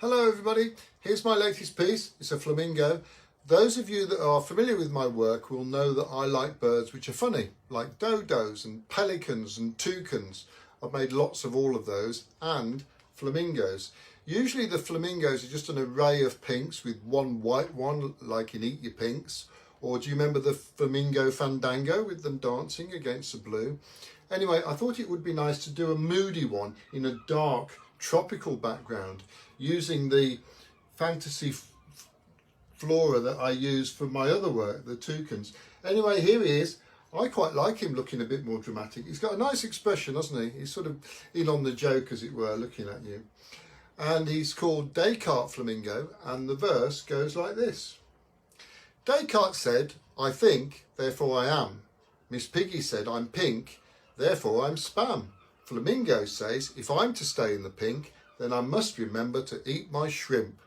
Hello everybody, here's my latest piece. It's a flamingo. Those of you that are familiar with my work will know that I like birds which are funny, like dodos and pelicans and toucans. I've made lots of all of those, and flamingos. Usually the flamingos are just an array of pinks with one white one, like in Eat Your Pinks. Or do you remember the flamingo fandango with them dancing against the blue? Anyway, I thought it would be nice to do a moody one in a dark tropical background using the fantasy flora that I use for my other work, the toucans. Anyway, here he is. I quite like him looking a bit more dramatic. He's got a nice expression, hasn't he? He's sort of in on the joke, as it were, looking at you. And he's called Descartes Flamingo, and the verse goes like this. Descartes said, I think, therefore I am. Miss Piggy said, I'm pink, therefore I'm spam. Flamingo says, if I'm to stay in the pink, then I must remember to eat my shrimp.